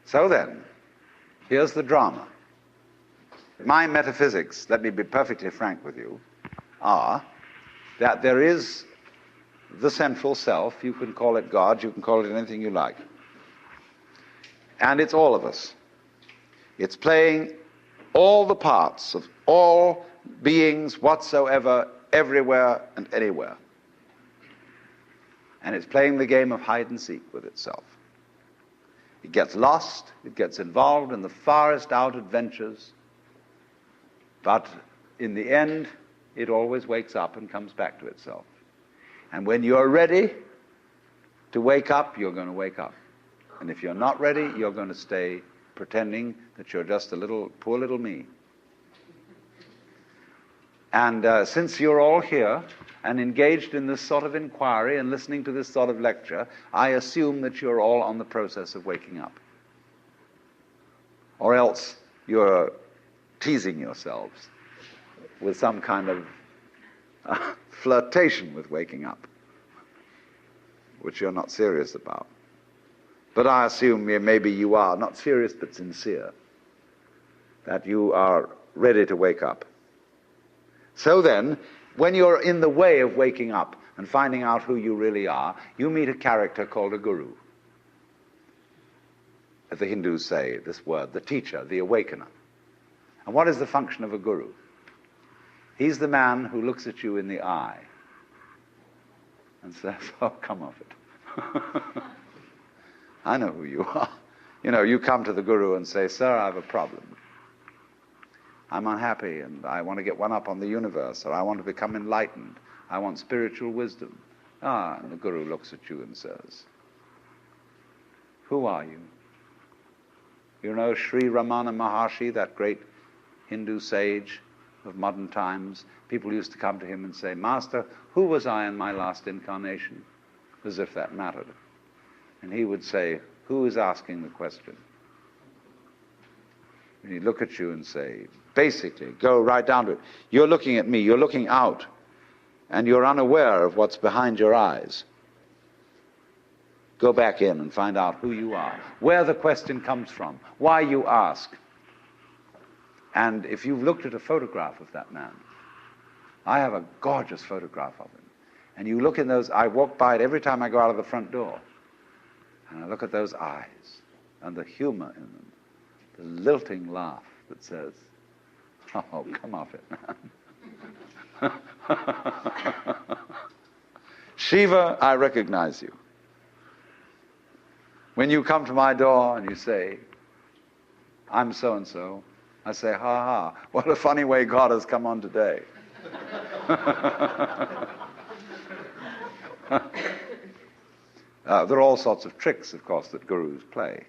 So then, here's the drama. My metaphysics, let me be perfectly frank with you, are that there is the central self. You can call it God, you can call it anything you like. And it's all of us. It's playing all the parts of all beings whatsoever, everywhere and anywhere. And it's playing the game of hide and seek with itself. It gets lost, it gets involved in the farthest out adventures, but in the end, it always wakes up and comes back to itself. And when you're ready to wake up, you're going to wake up. And if you're not ready, you're going to stay pretending that you're just a little, poor little me. And since you're all here and engaged in this sort of inquiry and listening to this sort of lecture, I assume that you're all on the process of waking up. Or else you're teasing yourselves with some kind of flirtation with waking up, which you're not serious about. But I assume maybe you are, not serious but sincere, that you are ready to wake up. So then, when you're in the way of waking up and finding out who you really are, you meet a character called a guru. As the Hindus say this word, the teacher, the awakener. And what is the function of a guru? He's the man who looks at you in the eye and says, oh, come off it. I know who you are. You know, you come to the guru and say, sir, I have a problem. I'm unhappy and I want to get one up on the universe, or I want to become enlightened. I want spiritual wisdom. And the guru looks at you and says, who are you? You know Sri Ramana Maharshi, that great Hindu sage of modern times? People used to come to him and say, Master, who was I in my last incarnation? As if that mattered. And he would say, who is asking the question? And he'd look at you and say, basically, go right down to it. You're looking at me, you're looking out, and you're unaware of what's behind your eyes. Go back in and find out who you are, where the question comes from, why you ask. And if you've looked at a photograph of that man, I have a gorgeous photograph of him. And you look in those, I walk by it every time I go out of the front door. And I look at those eyes and the humor in them, the lilting laugh that says, oh, come off it, man. Shiva, I recognize you. When you come to my door and you say, I'm so-and-so, I say, ha ha, what a funny way God has come on today. There are all sorts of tricks, of course, that gurus play.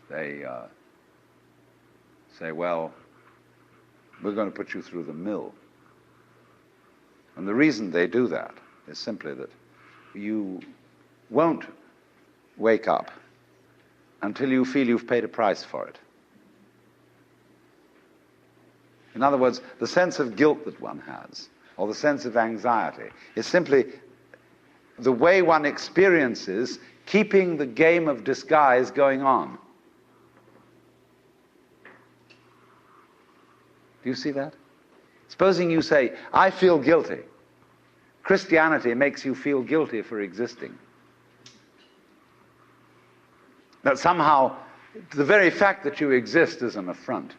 They say, well, we're going to put you through the mill. And the reason they do that is simply that you won't wake up until you feel you've paid a price for it. In other words, the sense of guilt that one has, or the sense of anxiety, is simply the way one experiences keeping the game of disguise going on. Do you see that? Supposing you say, I feel guilty. Christianity makes you feel guilty for existing. That somehow, the very fact that you exist is an affront.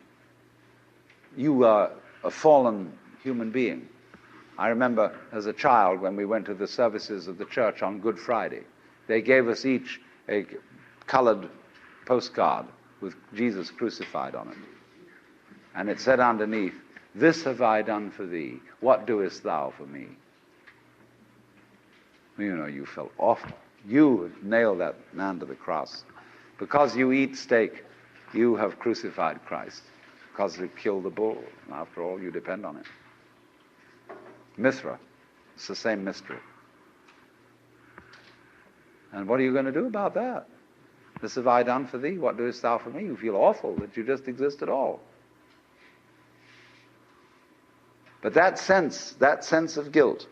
You are a fallen human being. I remember as a child when we went to the services of the church on Good Friday, they gave us each a colored postcard with Jesus crucified on it. And it said underneath, this have I done for thee. What doest thou for me? You know, you felt awful. You nailed that man to the cross. Because you eat steak, you have crucified Christ. Because you killed the bull. And after all, you depend on it. Mithra, it's the same mystery. And what are you going to do about that? This have I done for thee, what doest thou for me? You feel awful that you just exist at all. But that sense of guilt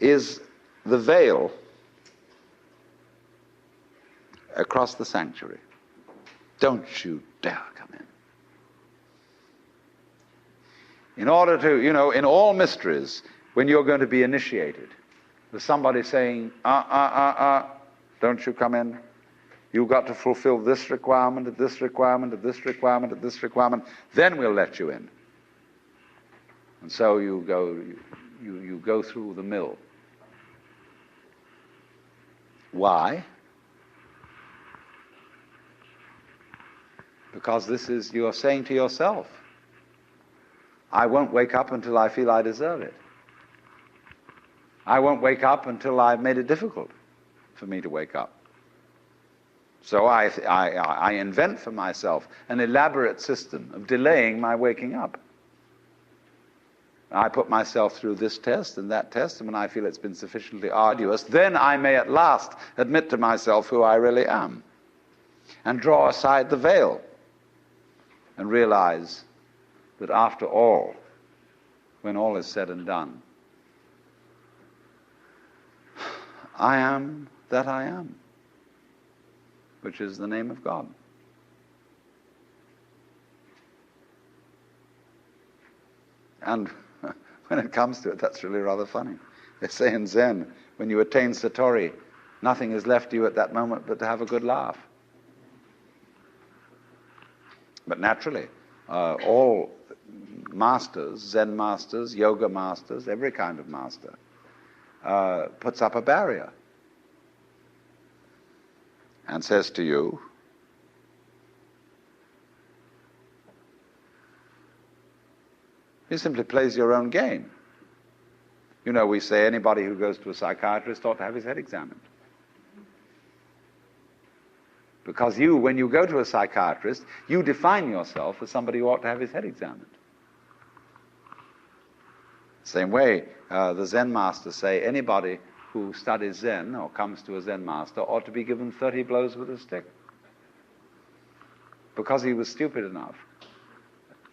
is the veil across the sanctuary. Don't you dare come in. In order to, in all mysteries, when you're going to be initiated, there's somebody saying, don't you come in. You've got to fulfill this requirement, this requirement, this requirement, this requirement, then we'll let you in. And so you go through the mill. Why? Because you're saying to yourself, I won't wake up until I feel I deserve it. I won't wake up until I've made it difficult for me to wake up. So I invent for myself an elaborate system of delaying my waking up. I put myself through this test and that test, and when I feel it's been sufficiently arduous, then I may at last admit to myself who I really am, and draw aside the veil, and realize that after all, when all is said and done, I am that I am, which is the name of God. And when it comes to it, that's really rather funny. They say in Zen, when you attain Satori, nothing is left to you at that moment but to have a good laugh. But naturally, all masters, Zen masters, yoga masters, every kind of master, puts up a barrier and says to you, he simply plays your own game. We say anybody who goes to a psychiatrist ought to have his head examined. Because when you go to a psychiatrist, you define yourself as somebody who ought to have his head examined. Same way, the Zen masters say anybody who studies Zen or comes to a Zen master ought to be given 30 blows with a stick. Because he was stupid enough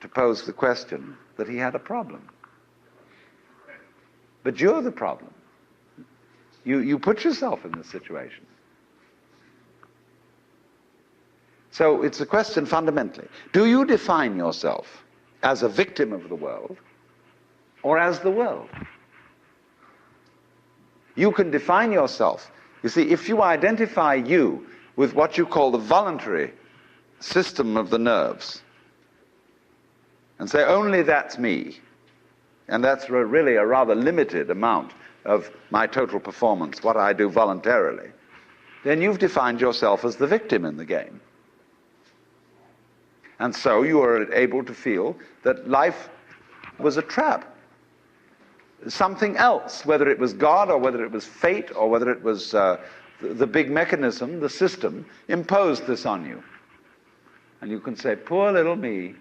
to pose the question that he had a problem. But you're the problem. You put yourself in this situation. So it's a question fundamentally. Do you define yourself as a victim of the world or as the world? You can define yourself. You see, if you identify you with what you call the voluntary system of the nerves and say, only that's me, and that's really a rather limited amount of my total performance, what I do voluntarily, then you've defined yourself as the victim in the game. And so you are able to feel that life was a trap. Something else, whether it was God or whether it was fate or whether it was the big mechanism, the system, imposed this on you. And you can say, poor little me.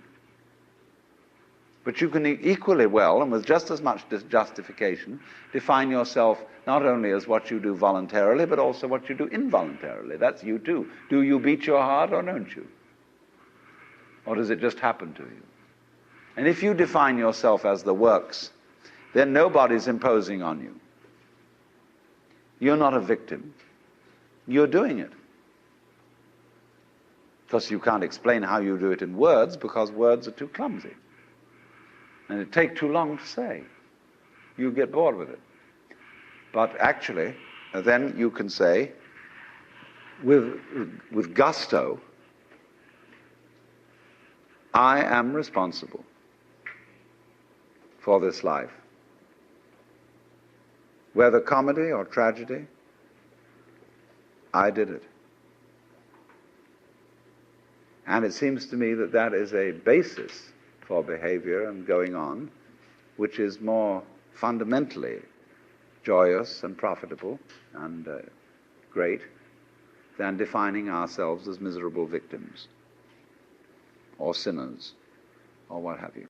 But you can equally well, and with just as much justification, define yourself not only as what you do voluntarily, but also what you do involuntarily. That's you too. Do you beat your heart or don't you? Or does it just happen to you? And if you define yourself as the works, then nobody's imposing on you. You're not a victim. You're doing it. Because you can't explain how you do it in words, because words are too clumsy. And it takes too long to say. You get bored with it. But actually, then you can say, with gusto, I am responsible for this life. Whether comedy or tragedy, I did it. And it seems to me that that is a basis for behavior and going on, which is more fundamentally joyous and profitable and great than defining ourselves as miserable victims or sinners or what have you.